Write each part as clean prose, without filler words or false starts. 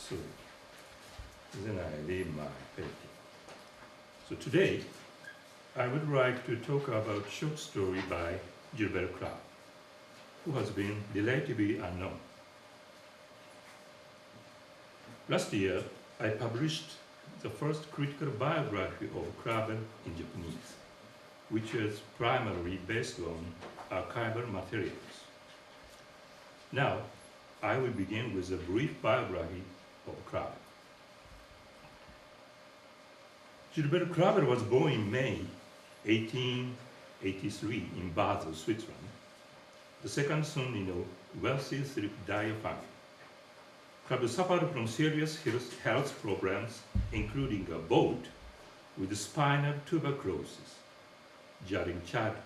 So then I leave my painting. So today I would like to talk about short story by Gilbert Clark, who has been relatively unknown. Last year, I published the first critical biography of Clavel in Japanese, which was primarily based on archival materials. Now, I will begin with a brief biography of Clavel. Gilbert Clavel was born in May 1883 in Basel, Switzerland, the second son in a wealthy silk dyer family. Clavel suffered from serious health problems, including a bout with spinal tuberculosis during childhood,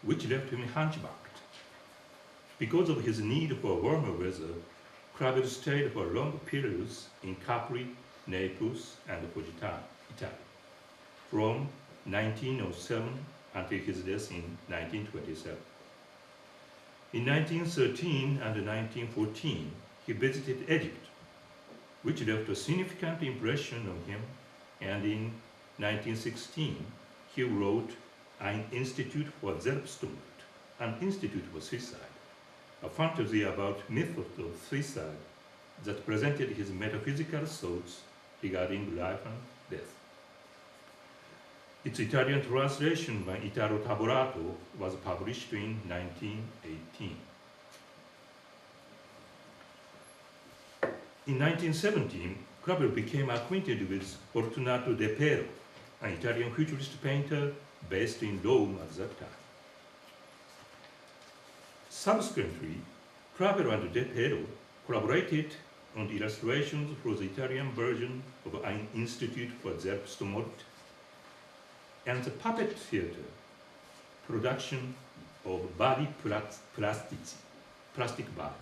which left him hunchbacked. Because of his need for warmer weather, Clavel stayed for long periods in Capri, Naples, and Positano, Italy, from 1907 until his death in 1927. In 1913 and 1914, he visited Egypt, which left a significant impression on him, and in 1916, he wrote Ein Institute for Selbstmord, an institute for suicide, a fantasy about methods of suicide that presented his metaphysical thoughts regarding life and death. Its Italian translation by Italo Taborato was published in 1918. In 1917, Clavel became acquainted with Fortunato de Pero, an Italian futurist painter based in Rome at that time. Subsequently, Clavel and de Pero collaborated on the illustrations for the Italian version of Ein Institute for Selbstmord and the puppet theater production of Body Plastic Body,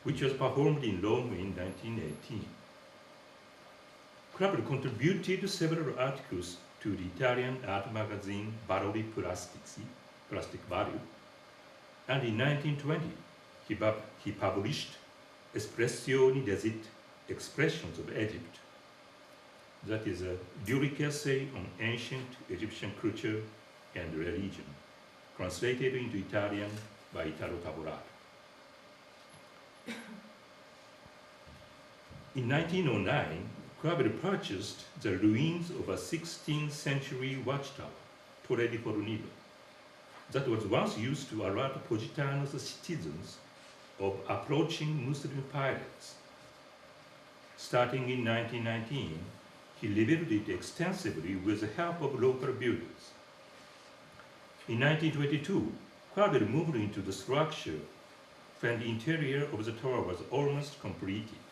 which was performed in Rome in 1918. Clavel contributed several articles to the Italian art magazine Valori Plastici, Plastic Value, and in 1920 he published Espressioni d'Egitto, Expressions of Egypt. That is a lyric essay on ancient Egyptian culture and religion, translated into Italian by Italo Taborato. In 1909, Clavel purchased the ruins of a 16th century watchtower, Torre di Fornillo, that was once used to alert Positano's citizens of approaching Muslim pirates. Starting in 1919, he rebuilt it extensively with the help of local builders. In 1922, Clavel moved into the structure when the interior of the tower was almost completed.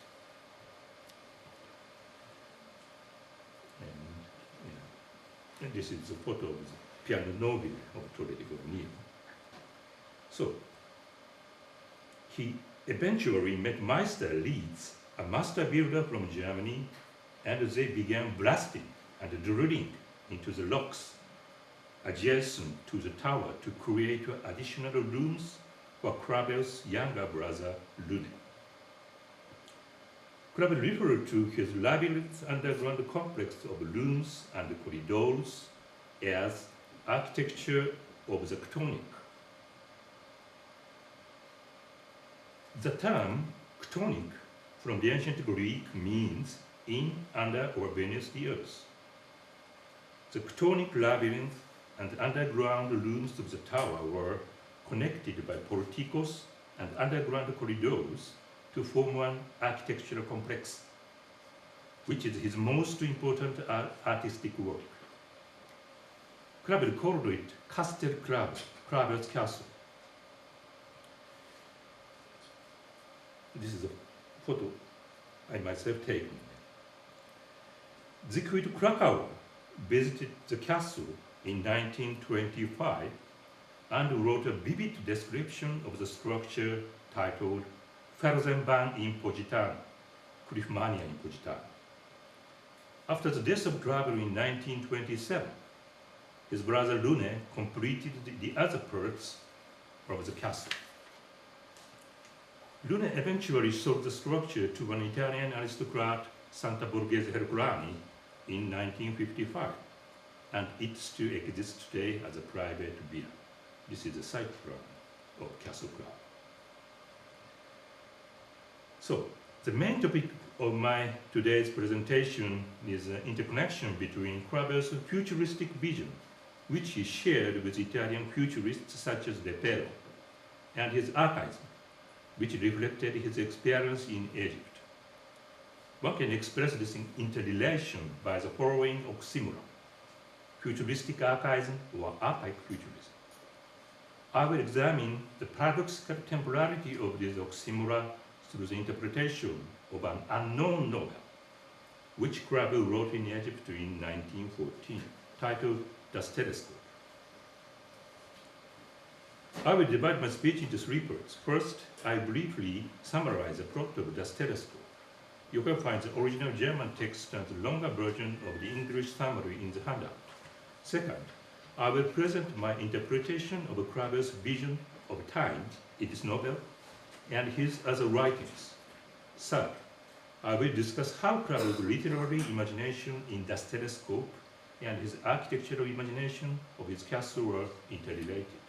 And this is a photo of the piano nobile of Torre di Fornillo. So, he eventually met Meister Leeds, a master builder from Germany, and they began blasting and drilling into the rocks adjacent to the tower to create additional rooms for Clavel's younger brother, Lune. Clavel referred to his labyrinth underground complex of rooms and corridors as architecture of the chthonic. The term chthonic from the ancient Greek means in, under, or beneath the earth. The chthonic labyrinth and underground rooms of the tower were connected by porticos and underground corridors to form one architectural complex, which is his most important artistic work. Clavel called it Castel Clavel, Clavel's castle. This is a photo I myself taken. Siegfried Krakauer visited the castle in 1925 and wrote a vivid description of the structure titled Felsenbahn in Positano, Cliffmania in Positano. After the death of Clavel in 1927, his brother Lune completed the other parts of the castle. Luna eventually sold the structure to an Italian aristocrat, Santa Borghese Herculani, in 1955, and it still exists today as a private villa. This is the site plan of Castle Club. So, the main topic of my today's presentation is the interconnection between Kraber's futuristic vision, which he shared with Italian futurists such as Lepero, and his archaism, which reflected his experience in Egypt. One can express this interrelation by the following oxymoron: futuristic archaism or archaic futurism. I will examine the paradoxical temporality of this oxymoron through the interpretation of an unknown novel, which Kraber wrote in Egypt in 1914, titled Das Telescope. I will divide my speech into three parts. First, I briefly summarize the plot of Das Telescope. You can find the original German text and the longer version of the English summary in the handout. Second, I will present my interpretation of Kraber's vision of time in his novel and his other writings. Third, I will discuss how Kraber's literary imagination in Das Telescope and his architectural imagination of his castle were interrelated.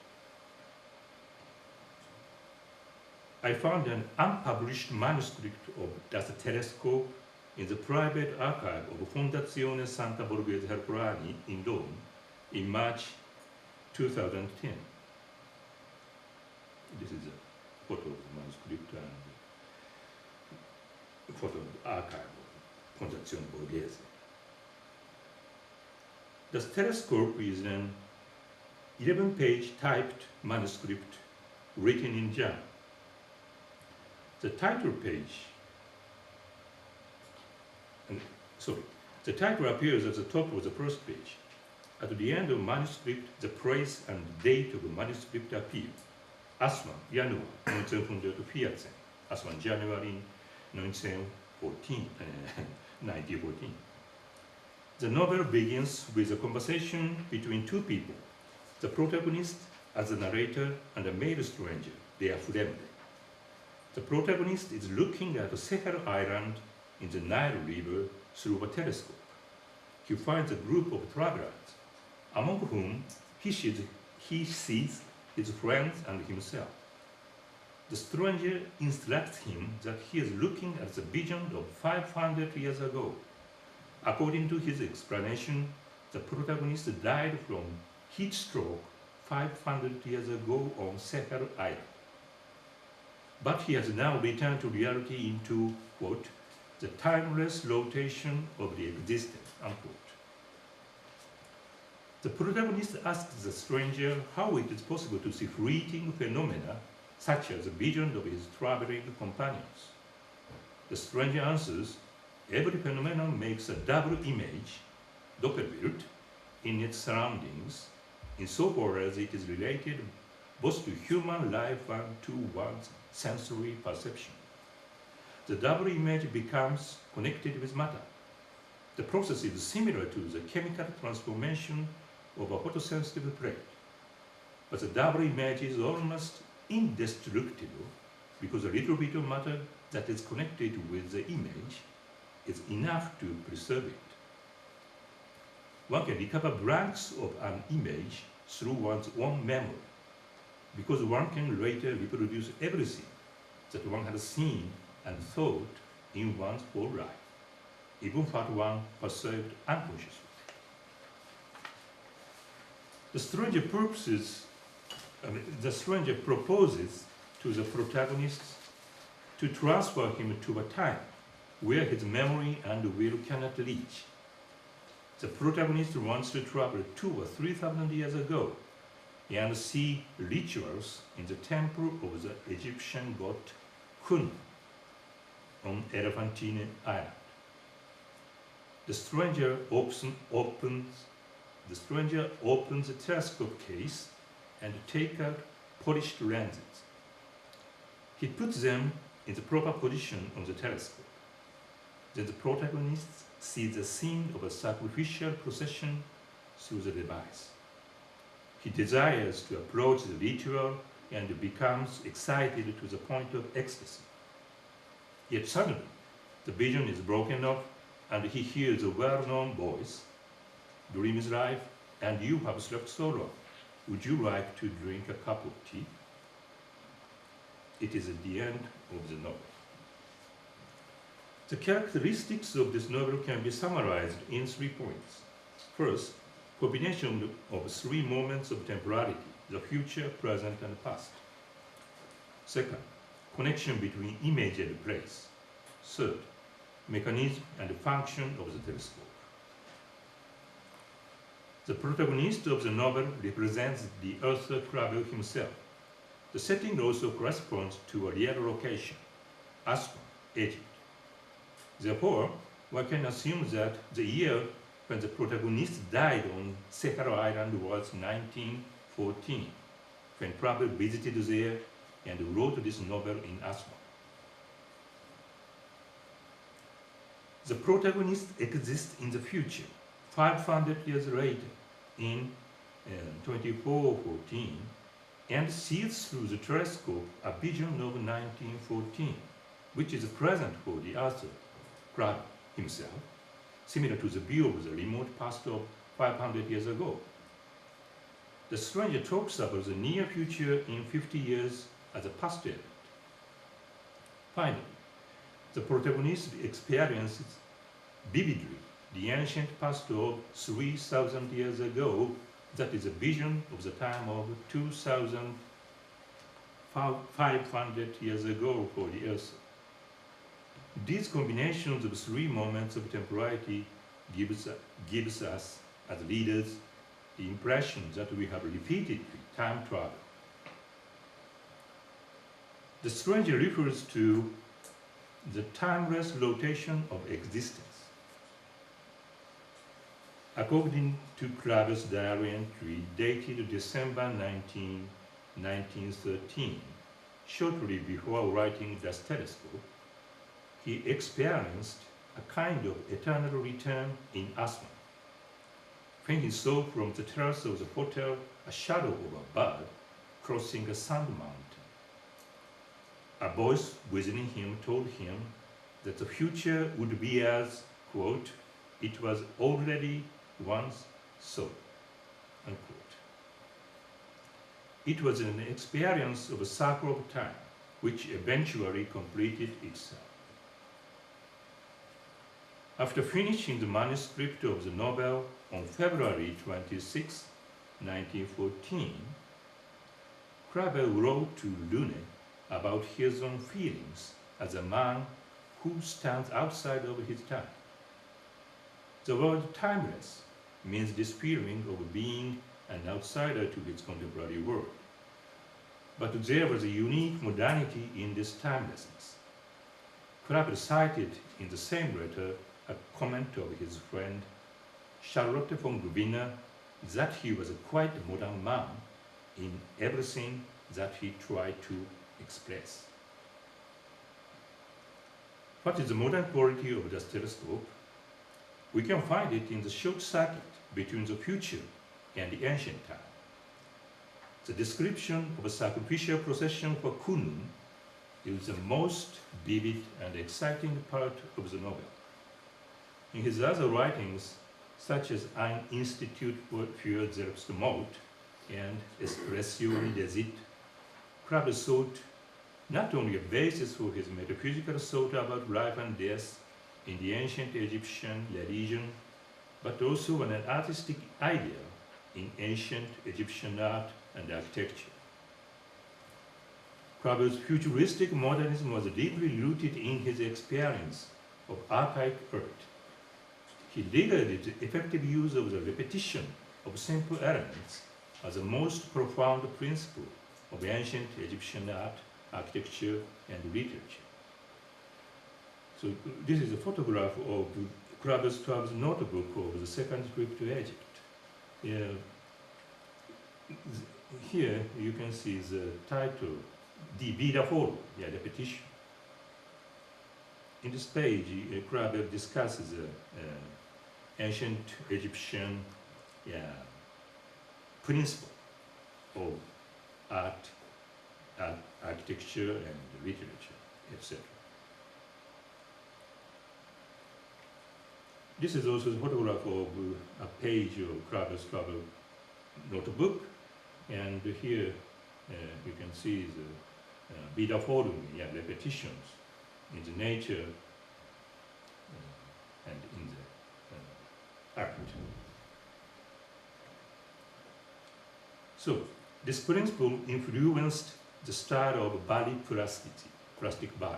I found an unpublished manuscript of Das Telescope in the private archive of Fondazione Santa Borghese Herculani in Rome in March 2010. This is a photo of the manuscript and a photo of the archive of Fondazione Borghese. Das Telescope is an 11-page typed manuscript written in German. The title appears at the top of the first page. At the end of the manuscript, the place and date of the manuscript appear. Aswan, Januar 1914. Aswan, January 1914. The novel begins with a conversation between two people, the protagonist as a narrator and a male stranger. They are friendly. The protagonist is looking at a Sahel island in the Nile River through a telescope. He finds a group of travelers, among whom he sees his friends and himself. The stranger instructs him that he is looking at the vision of 500 years ago. According to his explanation, the protagonist died from heat stroke 500 years ago on Sahel Island. But he has now returned to reality into, quote, the timeless rotation of the existence, unquote. The protagonist asks the stranger how it is possible to see fleeting phenomena such as the vision of his traveling companions. The stranger answers, every phenomenon makes a double image, Doppelbild, in its surroundings, insofar as it is related both to human life and to one's sensory perception. The double image becomes connected with matter. The process is similar to the chemical transformation of a photosensitive plate. But the double image is almost indestructible because a little bit of matter that is connected with the image is enough to preserve it. One can recover blanks of an image through one's own memory, because one can later reproduce everything that one has seen and thought in one's whole life, even what one perceived unconsciously. The stranger proposes to the protagonist to transfer him to a time where his memory and will cannot reach. The protagonist wants to travel 2,000 or 3,000 years ago and see rituals in the temple of the Egyptian god Kun on Elephantine Island. The stranger opens the telescope case and takes out polished lenses. He puts them in the proper position on the telescope. Then the protagonist sees the scene of a sacrificial procession through the device. He desires to approach the ritual and becomes excited to the point of ecstasy. Yet suddenly, the vision is broken off and he hears a well-known voice. Dream is life, and you have slept so long. Would you like to drink a cup of tea? It is at the end of the novel. The characteristics of this novel can be summarized in 3 points. First, combination of 3 moments of temporality, the future, present, and past. Second, connection between image and place. Third, mechanism and function of the telescope. The protagonist of the novel represents the author Crabbe himself. The setting also corresponds to a real location, Aswan, Egypt. Therefore, one can assume that the year when the protagonist died on Sehara Island was 1914, when Crabbe visited there and wrote this novel in Aswan. The protagonist exists in the future, 500 years later, in 2414, and sees through the telescope a vision of 1914, which is present for the author, Crabbe himself, similar to the view of the remote past of 500 years ago. The stranger talks about the near future in 50 years as a past event. Finally, the protagonist experiences vividly the ancient past of 3,000 years ago, that is a vision of the time of 2,500 years ago for the Earth. These combinations of 3 moments of temporality gives us, as readers, the impression that we have repeatedly time travel. The stranger refers to the timeless rotation of existence. According to Crabbe's diary entry dated December 19, 1913, shortly before writing Das Telescope, he experienced a kind of eternal return in Aswan, when he saw from the terrace of the hotel a shadow of a bird crossing a sand mountain. A voice within him told him that the future would be as, quote, it was already once so, unquote. It was an experience of a circle of time, which eventually completed itself. After finishing the manuscript of the novel on February 26, 1914, Crabbe wrote to Lune about his own feelings as a man who stands outside of his time. The word timeless means this feeling of being an outsider to his contemporary world. But there was a unique modernity in this timelessness. Crabbe cited in the same letter a comment of his friend Charlotte von Grubiner that he was quite a modern man in everything that he tried to express. What is the modern quality of this telescope? We can find it in the short circuit between the future and the ancient time. The description of a sacrificial procession for Kunlun is the most vivid and exciting part of the novel. In his other writings, such as Ein Institut für Selbstmord and Expression des It, Crabbe sought not only a basis for his metaphysical thought about life and death in the ancient Egyptian religion, but also an artistic idea in ancient Egyptian art and architecture. Crabbe's futuristic modernism was deeply rooted in his experience of archaic art. He regarded the effective use of the repetition of simple elements as the most profound principle of ancient Egyptian art, architecture, and literature. So this is a photograph of Crabbe's notebook of the second trip to Egypt. Here you can see the title, Die Wiederholung, repetition. In this page, Crabbe discusses ancient Egyptian principle of art, architecture, and literature, etc. This is also a photograph of a page of Kraber's travel notebook, and here you can see the Vida Forum, repetitions in the nature and in the art. So, this principle influenced the style of body plasticity, plastic body.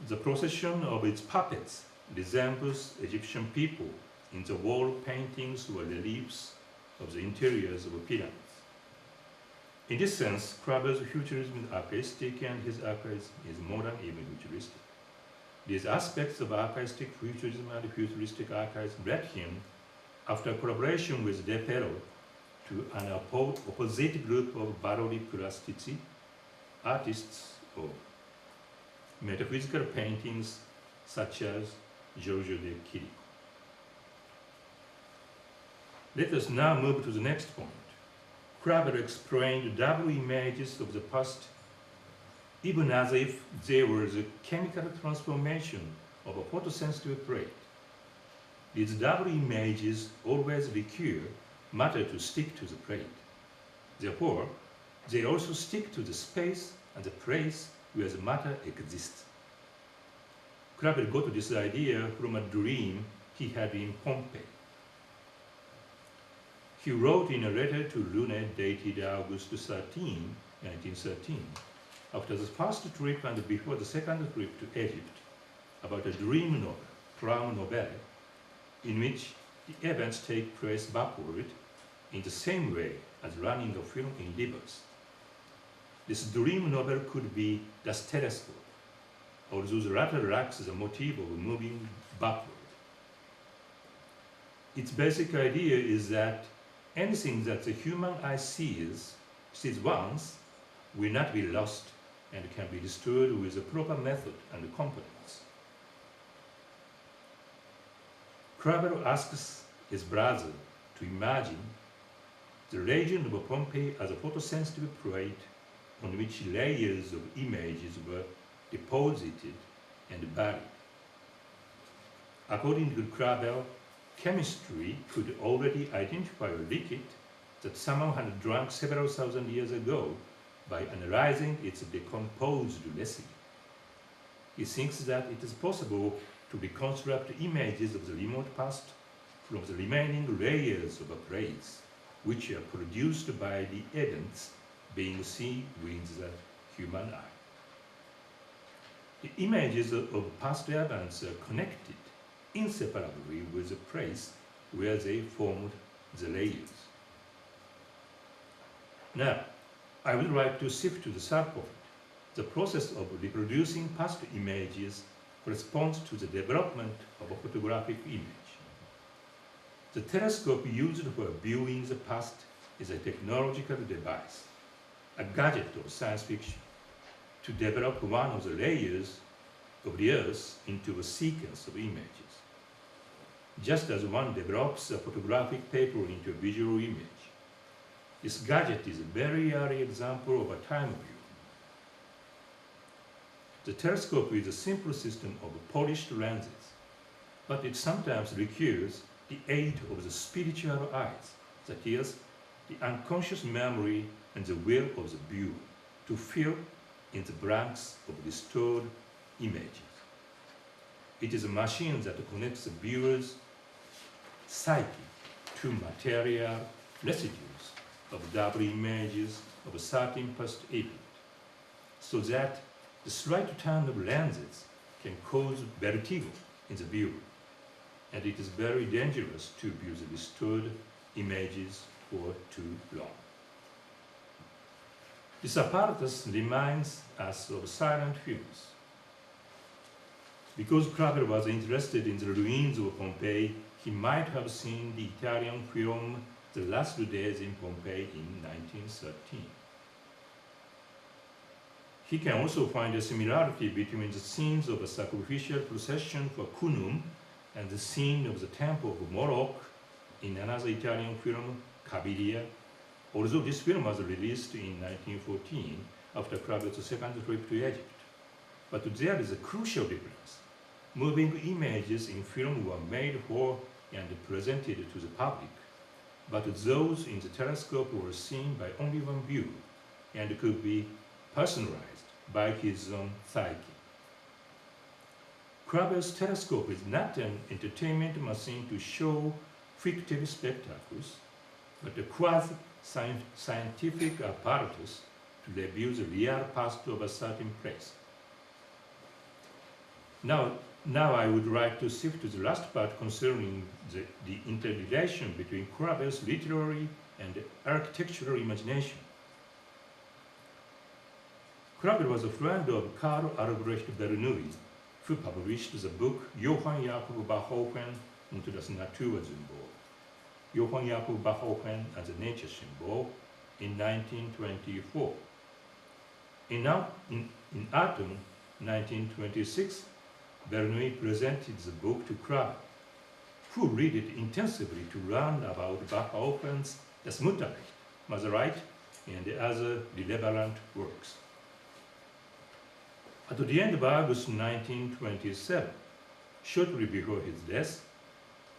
The procession of its puppets resembles Egyptian people in the wall paintings or reliefs of the interiors of pyramids. In this sense, Kraber's Futurism is archaistic and his Archaism is modern, even futuristic. These aspects of archaistic Futurism and futuristic Archaism led him, after collaboration with De Pero, to an opposite group of bodily plasticity artists of metaphysical paintings such as Giorgio de Chirico. Let us now move to the next point. Kraber explained double images of the past even as if there was a chemical transformation of a photosensitive plate. These double images always require matter to stick to the plate. Therefore, they also stick to the space and the place where the matter exists. Kraber got this idea from a dream he had in Pompeii. He wrote in a letter to Lune dated August 13, 1913, after the first trip and before the second trip to Egypt, about a dream novel, Crown Novel, in which the events take place backward in the same way as running a film in reverse. This dream novel could be Das Telescope, although the latter lacks the motive of moving backward. Its basic idea is that anything that the human eye sees once will not be lost and can be restored with a proper method and components. Kraber asks his brother to imagine the region of Pompeii as a photosensitive plate on which layers of images were deposited and buried. According to Kraber, chemistry could already identify a liquid that someone had drunk several thousand years ago by analyzing its decomposed residue. He thinks that it is possible to reconstruct images of the remote past from the remaining layers of a place, which are produced by the events being seen with the human eye. The images of past events are connected inseparably with the place where they formed the layers. Now, I would like to shift to the third point. The process of reproducing past images corresponds to the development of a photographic image. The telescope used for viewing the past is a technological device, a gadget of science fiction, to develop one of the layers of the Earth into a sequence of images, just as one develops a photographic paper into a visual image. This gadget is a very early example of a time view. The telescope is a simple system of polished lenses, but it sometimes requires the aid of the spiritual eyes, that is, the unconscious memory and the will of the viewer, to fill in the blanks of restored images. It is a machine that connects the viewer's psyche to material residues of double images of a certain past event, so that the slight turn of lenses can cause vertigo in the viewer, and it is very dangerous to view the restored images for too long. This apparatus reminds us of silent films. Because Kraber was interested in the ruins of Pompeii, he might have seen the Italian film The Last Days in Pompeii in 1913. He can also find a similarity between the scenes of a sacrificial procession for Cunum and the scene of the Temple of Moloch in another Italian film, Cabiria, although this film was released in 1914 after Kraber's second trip to Egypt. But there is a crucial difference. moving images in film were made for and presented to the public, but those in the telescope were seen by only one viewer and could be personalized by his own psyche. Krabbel's telescope is not an entertainment machine to show fictive spectacles, but a quasi-scientific apparatus to reveal the real past of a certain place. Now I would like to shift to the last part concerning the interrelation between Krabbel's literary and architectural imagination. Krabbel was a friend of Karl Albrecht Bernoulli, who published the book Johann Jakob Beethoven und das Natursymbol, Johann Jakob Beethoven and the Nature Symbol, in 1924. In autumn 1926, Bernoulli presented the book to Krabbel, who read it intensively to learn about Beethoven's Das Mutterrecht, Mother Right, and the other relevant works. At the end of August 1927, shortly before his death,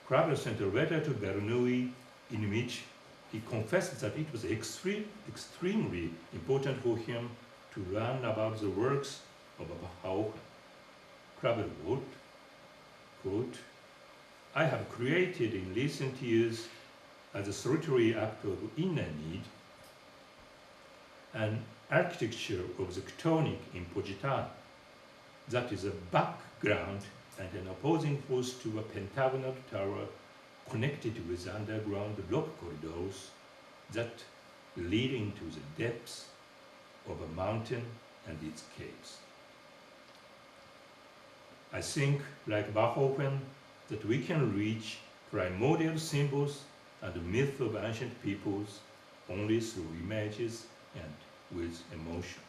Krabbel sent a letter to Bernoulli in which he confessed that it was extremely important for him to learn about the works of Beethoven. Krabbel wrote, quote, "I have created in recent years, as a solitary act of inner need, an architecture of the Chthonic in Positano that is a background and an opposing force to a pentagonal tower connected with underground rock corridors that lead into the depths of a mountain and its caves. I think, like Beethoven, that we can reach primordial symbols and the myth of ancient peoples only through images and with emotions."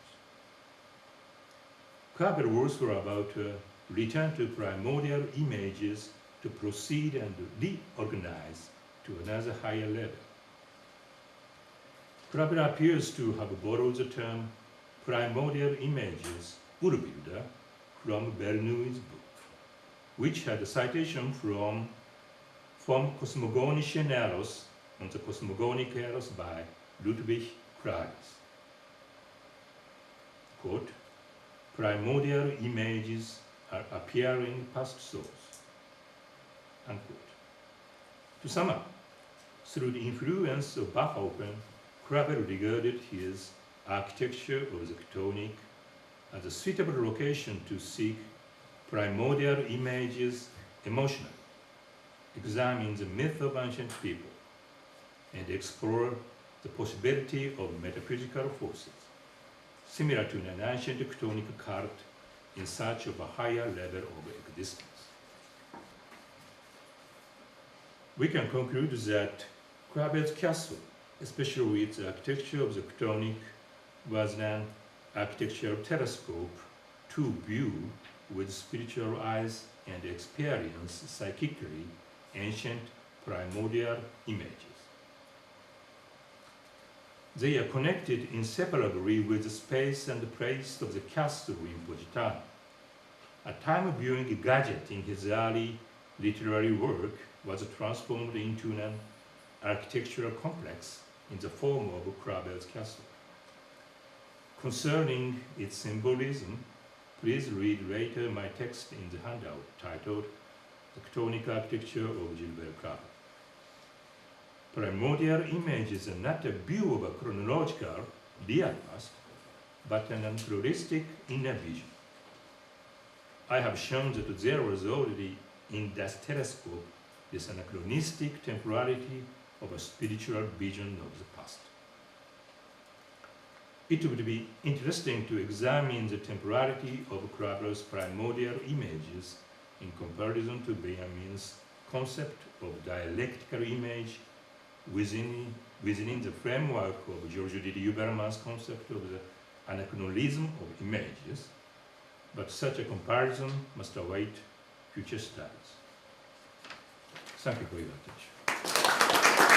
Krabbel's works were about a return to primordial images to proceed and reorganize to another higher level. Krabbel appears to have borrowed the term primordial images, Urbilder, from Bernoulli's book, which had a citation from Cosmogonische Eros on the Cosmogonic Eros by Ludwig Kragers. Quote, "Primordial images are appearing past souls." Unquote. To sum up, through the influence of Beethoven, Krabbel regarded his architecture of the Chthonic as a suitable location to seek primordial images emotionally, examine the myth of ancient people, and explore the possibility of metaphysical forces, similar to an ancient Chthonic cult in search of a higher level of existence. We can conclude that Krabbel's castle, especially its architecture of the Chthonic, was an architectural telescope to view with spiritual eyes and experience psychically ancient primordial images. They are connected inseparably with the space and place of the castle in Positano. A time-viewing gadget in his early literary work was transformed into an architectural complex in the form of Krabbel's castle. Concerning its symbolism, please read later my text in the handout titled "The Chthonic Architecture of Gilbert Krabbel." Primordial images are not a view of a chronological, real past, but an anachronistic inner vision. I have shown that there was already in that telescope this anachronistic temporality of a spiritual vision of the past. It would be interesting to examine the temporality of Krabbel's primordial images in comparison to Benjamin's concept of dialectical image within the framework of Giorgio di Huberman's concept of the anachronism of images, but such a comparison must await future studies. Thank you for your attention.